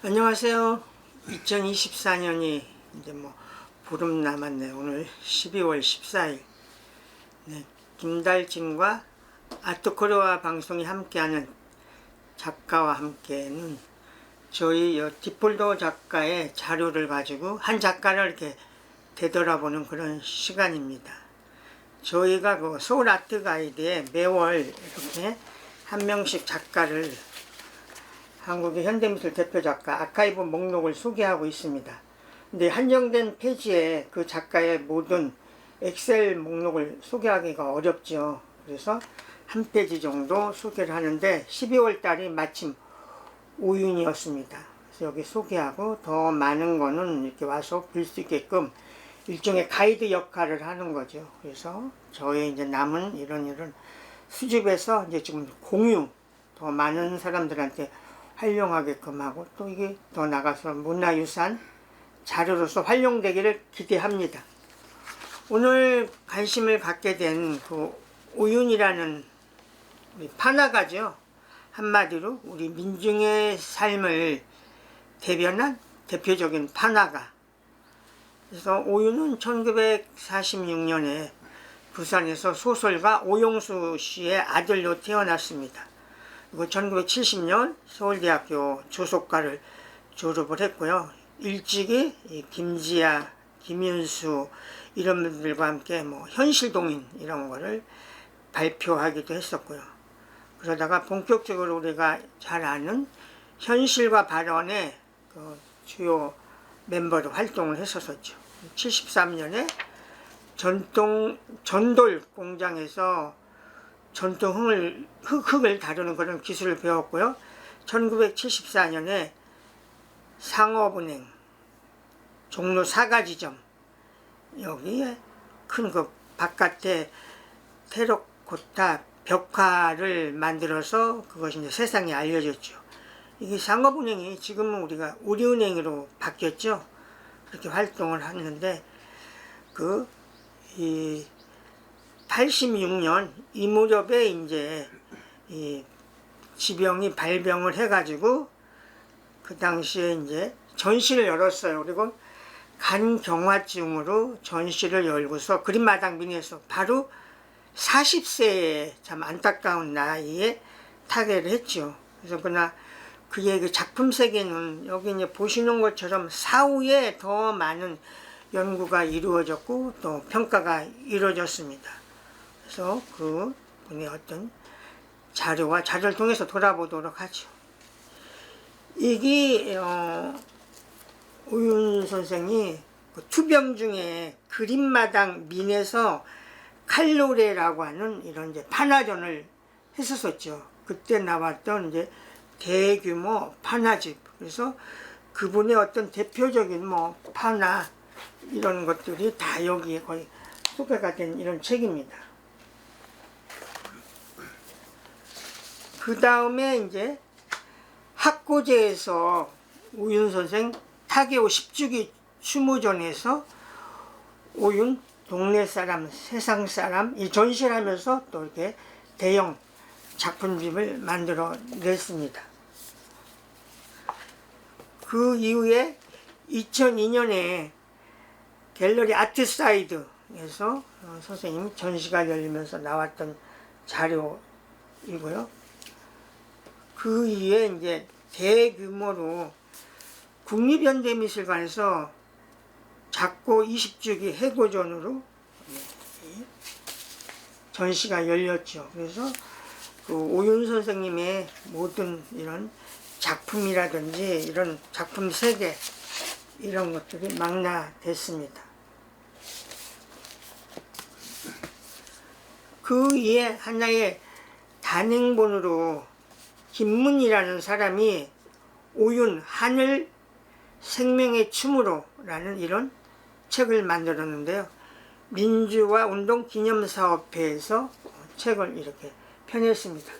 안녕하세요. 2024년이 이제 보름 남았네요. 오늘 12월 14일. 네, 김달진과 아트코리아 방송이 함께하는 작가와 함께는 저희 디폴더 작가의 자료를 가지고 한 작가를 이렇게 되돌아보는 그런 시간입니다. 저희가 그 서울 아트 가이드에 매월 이렇게 한 명씩 작가를 한국의 현대미술 대표 작가 아카이브 목록을 소개하고 있습니다. 근데 한정된 페이지에 그 작가의 모든 엑셀 목록을 소개하기가 어렵죠. 그래서 한 페이지 정도 소개를 하는데 12월 달이 마침 오윤이었습니다. 그래서 여기 소개하고 더 많은 거는 이렇게 와서 볼 수 있게끔 일종의 가이드 역할을 하는 거죠. 그래서 저희 이제 남은 이런 수집해서 이제 지금 공유 더 많은 사람들한테 활용하게끔 하고 또 이게 더 나가서 문화유산 자료로서 활용되기를 기대합니다. 오늘 관심을 갖게 된 그 오윤이라는 판화가죠. 한마디로 우리 민중의 삶을 대변한 대표적인 판화가. 그래서 오윤은 1946년에 부산에서 소설가 오용수 씨의 아들로 태어났습니다. 그리고 1970년 서울대학교 조속과를 졸업을 했고요. 일찍이 김지아, 김윤수 이런 분들과 함께 현실동인 이런 거를 발표하기도 했었고요. 그러다가 본격적으로 우리가 잘 아는 현실과 발언의 그 주요 멤버로 활동을 했었죠. 73년에 전돌 공장에서 전통 흙을 다루는 그런 기술을 배웠고요. 1974년에 상업은행 종로 사가지점 여기에 큰 그 바깥에 테라코타 벽화를 만들어서 그것이 이제 세상에 알려졌죠. 이게 상업은행이 지금은 우리가 우리은행으로 바뀌었죠. 그렇게 활동을 하는데 이 86년 이 무렵에 이제 이 지병이 발병을 해가지고 그 당시에 이제 전시를 열었어요. 그리고 간경화증으로 전시를 열고서 그린마당 미니에서 바로 40세에 참 안타까운 나이에 타계를 했죠. 그래서 그러나 그의 그 작품 세계는 여기 이제 보시는 것처럼 사후에 더 많은 연구가 이루어졌고 또 평가가 이루어졌습니다. 그래서 그 분의 어떤 자료를 통해서 돌아보도록 하죠. 이게 오윤 선생이 그 투병 중에 그린마당 민에서 칼로레라고 하는 이런 이제 판화전을 했었었죠. 그때 나왔던 이제 대규모 판화집. 그래서 그분의 어떤 대표적인 판화 이런 것들이 다 여기에 거의 소개가 된 이런 책입니다. 그 다음에 이제 학고제에서 오윤 선생 타계오 10주기 추모전에서 오윤 동네 사람, 세상 사람 이 전시를 하면서 또 이렇게 대형 작품집을 만들어 냈습니다. 그 이후에 2002년에 갤러리 아트사이드에서 선생님 전시가 열리면서 나왔던 자료이고요. 그 이후에 이제 대규모로 국립현대미술관에서 작고 20주기 해고전으로 전시가 열렸죠. 그래서 그 오윤 선생님의 모든 이런 작품이라든지 이런 작품 세계 이런 것들이 망라됐습니다. 그 이에 하나의 단행본으로 김문이라는 사람이 오윤 하늘 생명의 춤으로 라는 이런 책을 만들었는데요. 민주화 운동 기념사업회에서 책을 이렇게 펴냈습니다.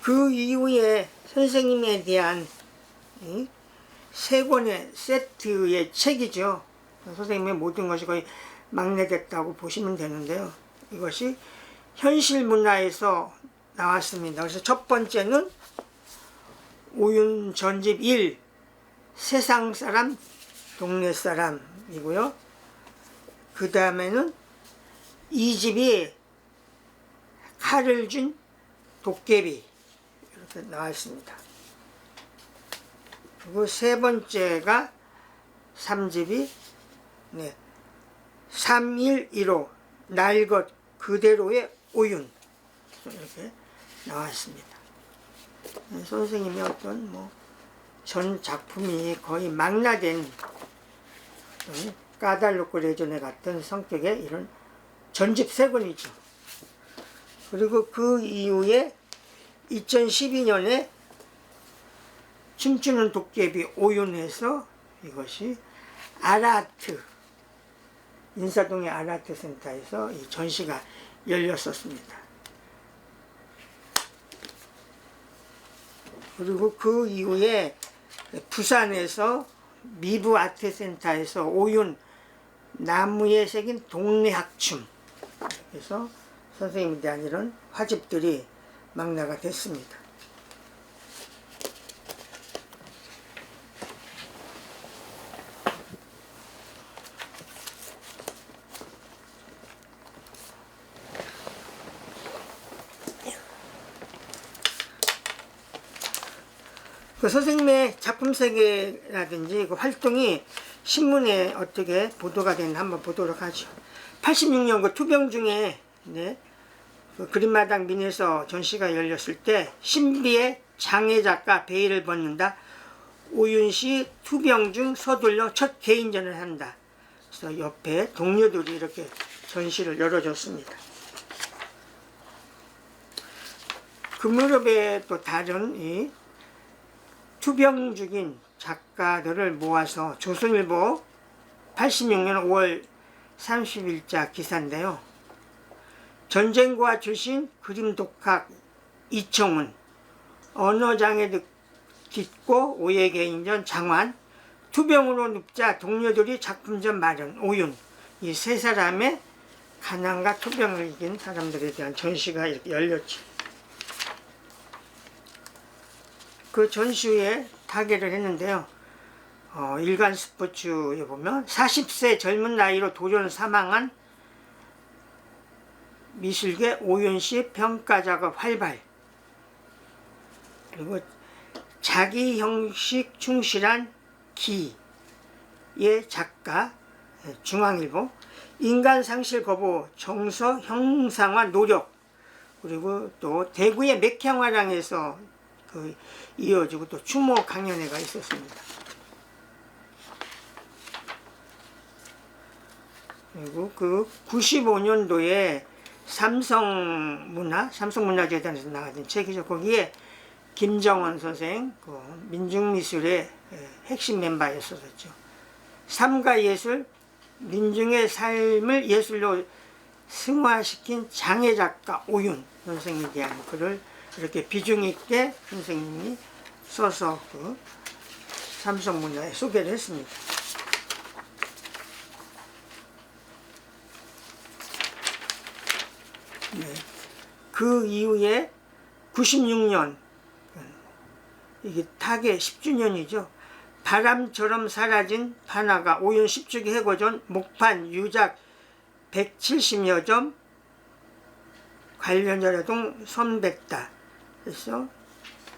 그 이후에 선생님에 대한 세 권의 세트의 책이죠. 선생님의 모든 것이 거의 막내됐다고 보시면 되는데요. 이것이 현실문화에서 나왔습니다. 그래서 첫 번째는 오윤 전집 1 세상사람 동네사람이고요. 그 다음에는 2집이 칼을 준 도깨비 이렇게 나왔습니다. 그리고 세 번째가 3집이 3115 날 것 그대로의 오윤 이렇게 나왔습니다. 선생님의 어떤 전 작품이 거의 망라된 까달로코 레전에 같은 성격의 이런 전집 세 권이죠. 그리고 그 이후에 2012년에 춤추는 도깨비 오윤에서 이것이 아라트 인사동의 아라트 센터에서 이 전시가 열렸었습니다. 그리고 그 이후에 부산에서 미부 아트센터에서 오윤 나무에 새긴 동네학춤 그래서 선생님에 대한 이런 화집들이 망라가 됐습니다. 그 선생님의 작품 세계라든지 그 활동이 신문에 어떻게 보도가 됐나 한번 보도록 하죠. 86년 그 투병 중에 그 그린마당 민에서 전시가 열렸을 때 신비의 장애 작가 베일을 벗는다. 오윤시 투병 중 서둘러 첫 개인전을 한다. 그래서 옆에 동료들이 이렇게 전시를 열어줬습니다. 그 무렵에 또 다른 이 투병 중인 작가들을 모아서 조선일보 86년 5월 30일자 기사인데요. 전쟁과 출신 그림 독학 이청훈, 언어장애 깊고 오해 개인전 장환, 투병으로 눕자 동료들이 작품전 마련 오윤 이 세 사람의 가난과 투병을 이긴 사람들에 대한 전시가 이렇게 열렸죠. 그 전시에 타계를 했는데요. 일간 스포츠에 보면 40세 젊은 나이로 돌연 사망한 미술계 오윤씨 평가 작업 활발 그리고 자기 형식 충실한 기의 작가 중앙일보 인간 상실 거부 정서 형상화 노력 그리고 또 대구의 맥향화랑에서 이어지고 또 추모 강연회가 있었습니다. 그리고 그 95년도에 삼성문화재단에서 나왔던 책이죠. 거기에 김정원 선생, 그 민중미술의 핵심 멤버였었죠. 삶과 예술, 민중의 삶을 예술로 승화시킨 장애 작가 오윤 선생님에 대한 글을 이렇게 비중 있게 선생님이 써서 그 삼성문화에 소개를 했습니다. 그 이후에 96년 이게 타계 10주년이죠. 바람처럼 사라진 판화가 오윤 10주기 해고전 목판 유작 170여 점 관련자료동 선백다 그래서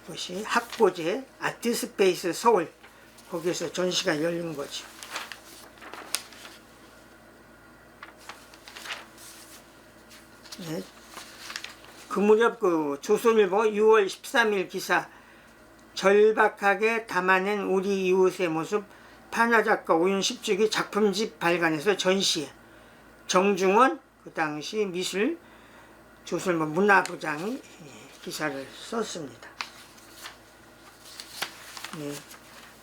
그것이 학고제 아트스페이스 서울 거기에서 전시가 열린 거죠. 그 무렵 그 조선일보 6월 13일 기사 절박하게 담아낸 우리 이웃의 모습 판화작가 오윤 10주기 작품집 발간해서 전시회 정중원 그 당시 미술 조선일보 문화부장이 기사를 썼습니다. 네.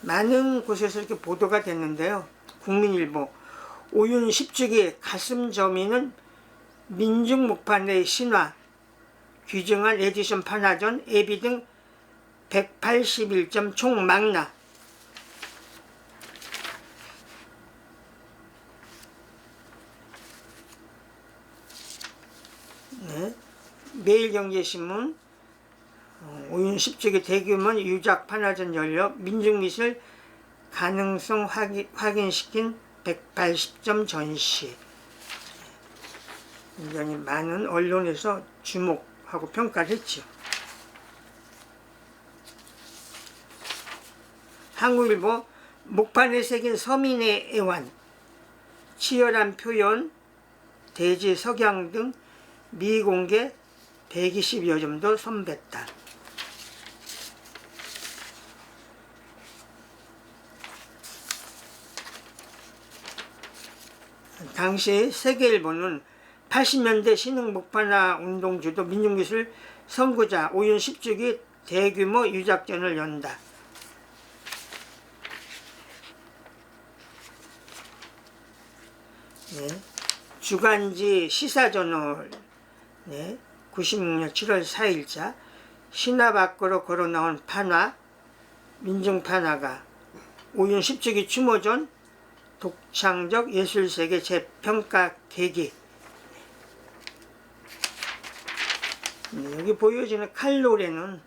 많은 곳에서 이렇게 보도가 됐는데요. 국민일보 오윤 10주기 가슴 저미는 민중 목판의 신화 귀중한 에디션 판화전 예비 등 181점 총 망라. 네. 매일경제신문 오윤 10주기 대규모 유작 판화전 열려 민중미술 가능성 확인시킨 180점 전시. 굉장히 많은 언론에서 주목하고 평가를 했죠. 한국일보 목판에 새긴 서민의 애환 치열한 표현 대지 석양 등 미공개 120여 점도 선別다. 당시 세계일보는 80년대 신흥 목판화 운동주도 민중미술 선구자 오윤 10주기 대규모 유작전을 연다. 네. 주간지 시사저널 96년 7월 4일자 신화 밖으로 걸어나온 판화 민중판화가 오윤 10주기 추모전 독창적 예술세계 재평가 계기. 여기 보여지는 칼로레는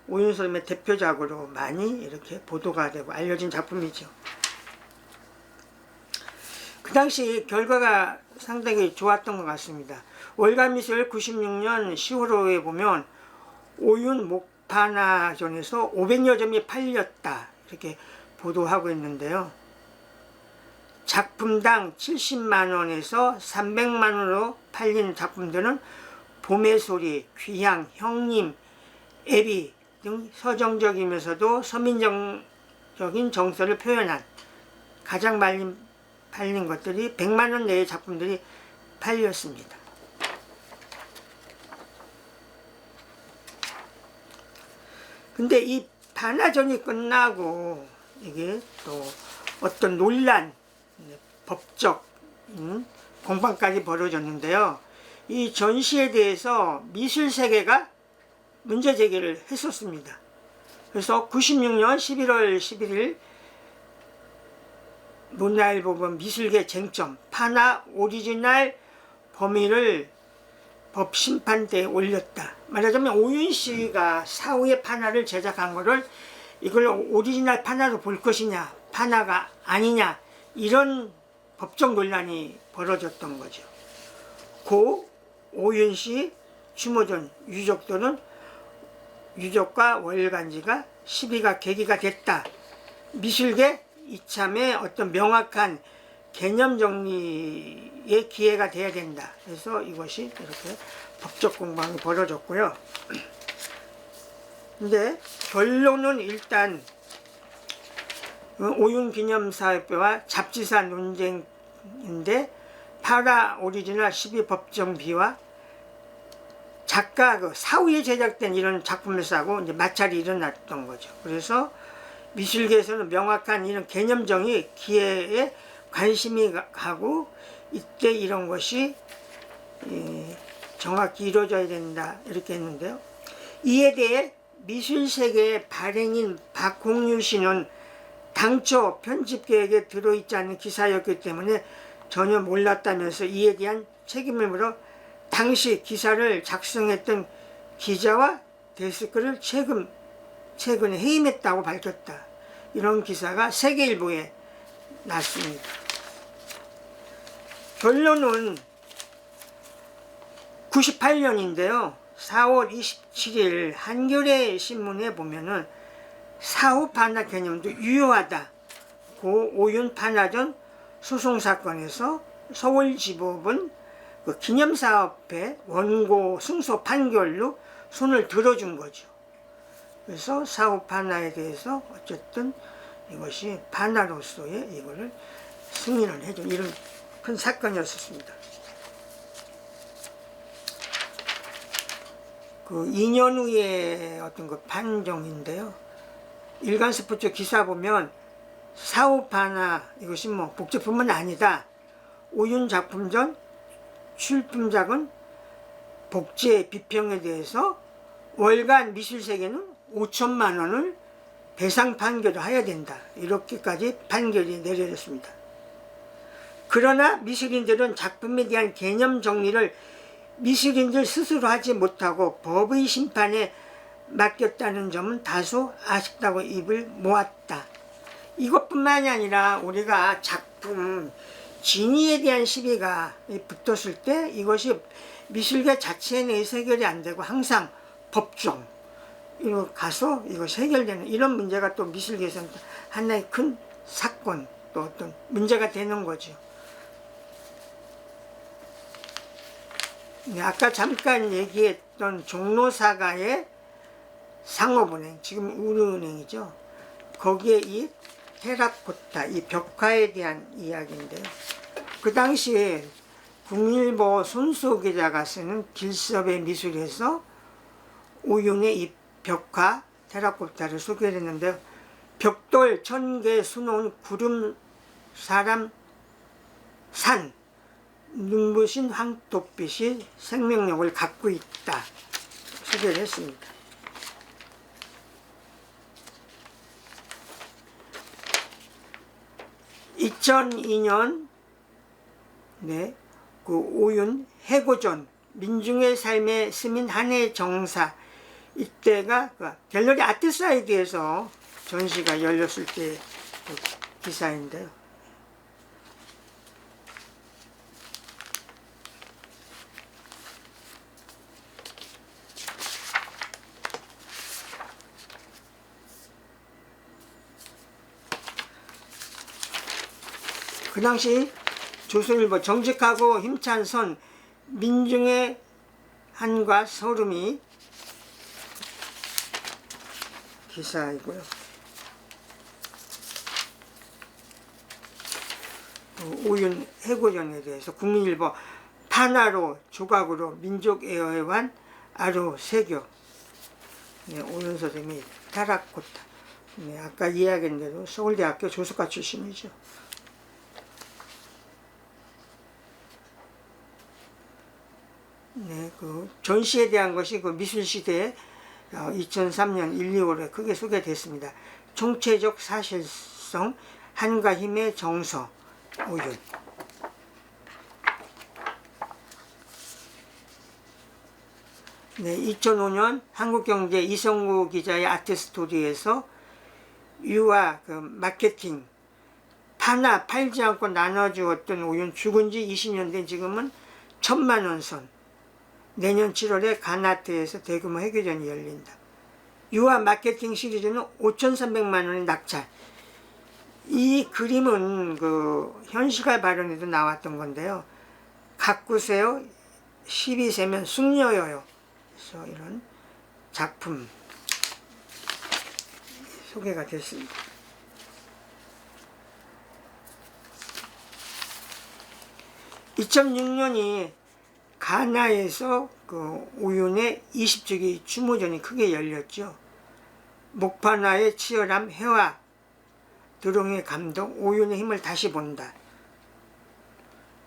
오윤 선생님의 대표작으로 많이 이렇게 보도가 되고 알려진 작품이죠. 그 당시 결과가 상당히 좋았던 것 같습니다. 월간미술 96년 10월호에 보면 오윤 목판화전에서 500여 점이 팔렸다 이렇게 보도하고 있는데요. 작품당 70만원에서 300만원으로 팔린 작품들은 봄의 소리, 귀향, 형님, 애비 등 서정적이면서도 서민적인 정서를 표현한 가장 팔린 것들이 100만원 내의 작품들이 팔렸습니다. 근데 이 판화전이 끝나고 이게 또 어떤 논란, 법적 공방까지 벌어졌는데요. 이 전시에 대해서 미술세계가 문제제기를 했었습니다. 그래서 96년 11월 11일 문화일보본 미술계 쟁점 판화 오리지널 범위를 법심판대에 올렸다. 말하자면 오윤 씨가 사후에 판화를 제작한 거를 이걸 오리지널 판화로 볼 것이냐 판화가 아니냐 이런 법적 논란이 벌어졌던 거죠. 고 오윤 씨 추모전 유족들은 유족과 월간지가 시비가 계기가 됐다. 미술계 이참에 어떤 명확한 개념 정리의 기회가 돼야 된다. 그래서 이것이 이렇게 법적 공방이 벌어졌고요. 근데 결론은 일단 오윤기념사업회와 잡지사 논쟁인데 판화 오리지널 12법정비와 작가 사후에 제작된 이런 작품에서하고 이제 마찰이 일어났던 거죠. 그래서 미술계에서는 명확한 이런 개념정의 기회에 관심이 가고 이때 이런 것이 정확히 이루어져야 된다 이렇게 했는데요. 이에 대해 미술세계의 발행인 박홍유 씨는 당초 편집계획에 들어있지 않은 기사였기 때문에 전혀 몰랐다면서 이에 대한 책임을 물어 당시 기사를 작성했던 기자와 데스크를 최근에 해임했다고 밝혔다. 이런 기사가 세계일보에 났습니다. 결론은 98년인데요. 4월 27일 한겨레 신문에 보면은 사후 판화 개념도 유효하다. 고 오윤 판화전 소송사건에서 서울지법은 그 기념사업회 원고 승소 판결로 손을 들어준 거죠. 그래서 사후 판화에 대해서 어쨌든 이것이 판화로서의 이거를 승인을 해준 이런 큰 사건이었습니다. 그 2년 후에 어떤 그 판정인데요. 일간 스포츠 기사 보면 사후파나 이것이 뭐 복제품은 아니다. 오윤 작품 전 출품작은 복제 비평에 대해서 월간 미술세계는 5천만 원을 배상 판결을 해야 된다. 이렇게까지 판결이 내려졌습니다. 그러나 미술인들은 작품에 대한 개념 정리를 미술인들 스스로 하지 못하고 법의 심판에 맡겼다는 점은 다소 아쉽다고 입을 모았다. 이것뿐만이 아니라 우리가 작품 진위에 대한 시비가 붙었을 때 이것이 미술계 자체 내에서 해결이 안 되고 항상 법정 이로 가서 이것이 해결되는 이런 문제가 또 미술계에서는 하나의 큰 사건 또 어떤 문제가 되는 거죠. 네, 아까 잠깐 얘기했던 종로사가의 상업은행, 지금 우리은행이죠. 거기에 이 테라코타, 이 벽화에 대한 이야기인데요. 그 당시에 국일보 손수호 기자가 쓰는 길섭의 미술에서 오윤의 이 벽화 테라코타를 소개했는데요. 벽돌 1000개 수놓은 구름 사람 산 눈부신 황토빛이 생명력을 갖고 있다 소개를 했습니다. (2002년) 네, 그 오윤 해고전 민중의 삶에 스민 한 해 정사 이때가 그 갤러리 아트사이드에서 전시가 열렸을 때 그 기사인데요. 그 당시 조선일보 정직하고 힘찬 선 민중의 한과 서름이 기사이고요. 오윤 해고전에 대해서 국민일보 판화로 조각으로 민족애환 아로 새겨. 네, 오윤 선생님이 테라코타. 네, 아까 이야기한 대로 서울대학교 조수과 출신이죠. 네, 그 전시에 대한 것이 그 미술시대에 2003년 1, 2월에 크게 소개됐습니다. 총체적 사실성, 한과 힘의 정서, 오윤. 네, 2005년 한국경제 이성구 기자의 아트스토리에서 유아 그 마케팅, 파나 팔지 않고 나눠주었던 오윤 죽은 지 20년 된 지금은 1000만 원 선. 내년 7월에 가나트에서 대규모 해교전이 열린다. 유아 마케팅 시리즈는 5,300만 원의 낙찰. 이 그림은 그 현시가 발언에도 나왔던 건데요. 가꾸세요. 12세면 숙녀여요. 그래서 이런 작품 소개가 됐습니다. (2006년이) 가나에서 그 오윤의 20주기 추모전이 크게 열렸죠. 목판화의 치열함, 해와 드롱의 감동, 오윤의 힘을 다시 본다.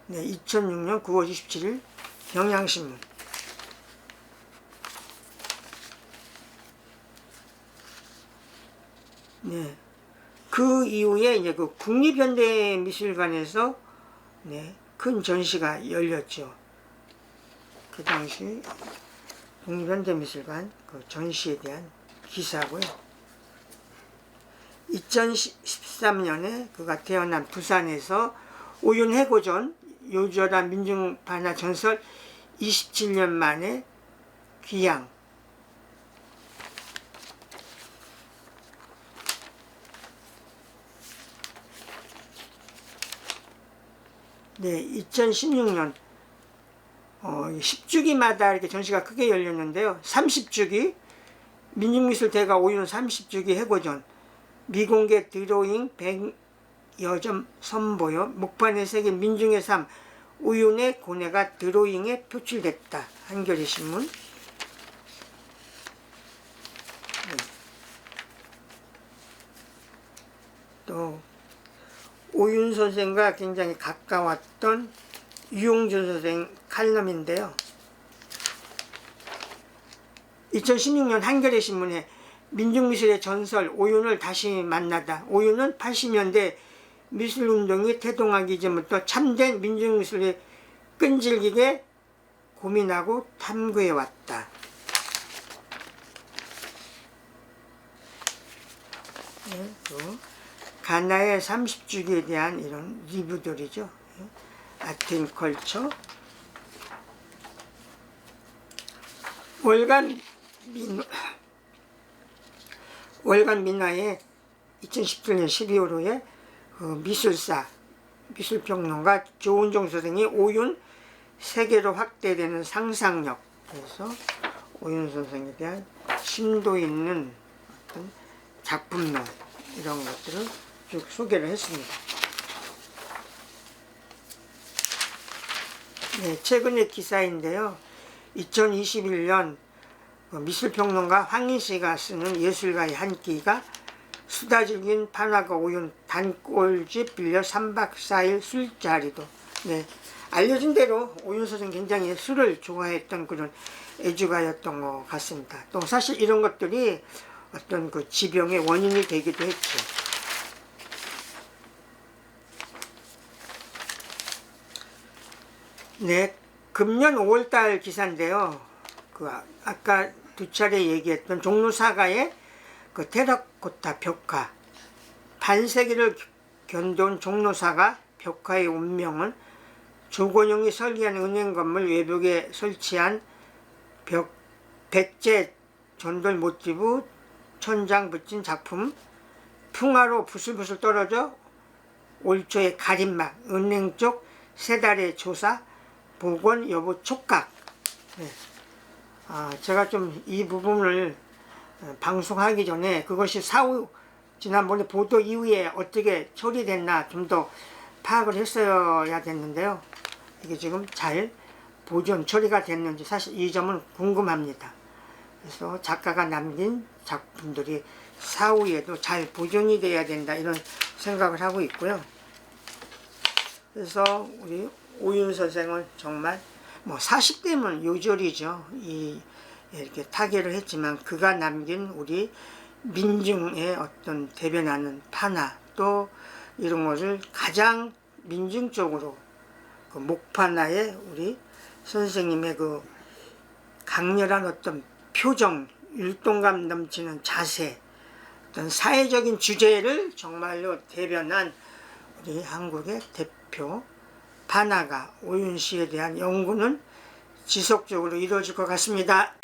네, 2006년 9월 27일 경향신문. 네, 그 이후에 이제 그 국립현대미술관에서 네, 큰 전시가 열렸죠. 그 당시 국립현대미술관 그 전시에 대한 기사고요. 2013년에 그가 태어난 부산에서 오윤 해고전 요절한 민중반화 전설 27년 만에 귀향. 네, 2016년 10주기마다 이렇게 전시가 크게 열렸는데요. 30주기 민중미술대가 오윤 30주기 해고전 미공개 드로잉 100여 점 선보여 목판에 새긴 민중의 삶 오윤의 고뇌가 드로잉에 표출됐다. 한겨레신문. 오윤 선생과 굉장히 가까웠던 유용준 선생 칼럼인데요. 2016년 한겨레 신문에 민중미술의 전설 오윤을 다시 만나다. 오윤은 80년대 미술운동이 태동하기 전부터 참된 민중미술을 끈질기게 고민하고 탐구해왔다. 네, 또 가나의 30주기에 대한 이런 리뷰들이죠. 아트앤컬처. 월간 민화의 2017년 12월호에 미술사, 미술평론가 조은종 선생이 오윤 세계로 확대되는 상상력, 그래서 오윤 선생에 대한 심도 있는 어떤 작품론 이런 것들을 쭉 소개를 했습니다. 네, 최근의 기사인데요. 2021년 미술평론가 황인씨가 쓰는 예술가의 한 끼가 수다 즐긴 판화가 오윤 단골집 빌려 3박 4일 술자리도. 네, 알려진 대로 오윤 선생 굉장히 술을 좋아했던 그런 애주가였던 것 같습니다. 또 사실 이런 것들이 어떤 그 지병의 원인이 되기도 했죠. 네, 금년 5월달 기사인데요. 그 아까 두 차례 얘기했던 종로사가의 그 테라코타 벽화, 반세기를 견뎌온 종로사가 벽화의 운명은 조건용이 설계한 은행 건물 외벽에 설치한 백제 전돌 모티브 천장 붙인 작품, 풍화로 부슬부슬 떨어져 올초의 가림막, 은행 쪽 세 달의 조사, 복원 여부 촉각. 네. 제가 좀 이 부분을 방송하기 전에 그것이 사후 지난번에 보도 이후에 어떻게 처리됐나 좀 더 파악을 했어야 됐는데요. 이게 지금 잘 보존 처리가 됐는지 사실 이 점은 궁금합니다. 그래서 작가가 남긴 작품들이 사후에도 잘 보존이 돼야 된다 이런 생각을 하고 있고요. 그래서 우리 오윤 선생은 정말 뭐 40대면 요절이죠. 이렇게 타계를 했지만 그가 남긴 우리 민중의 어떤 대변하는 판화 또 이런 것을 가장 민중적으로 그 목판화에 우리 선생님의 그 강렬한 어떤 표정, 율동감 넘치는 자세, 어떤 사회적인 주제를 정말로 대변한 우리 한국의 대표 판화가 오윤 씨에 대한 연구는 지속적으로 이루어질 것 같습니다.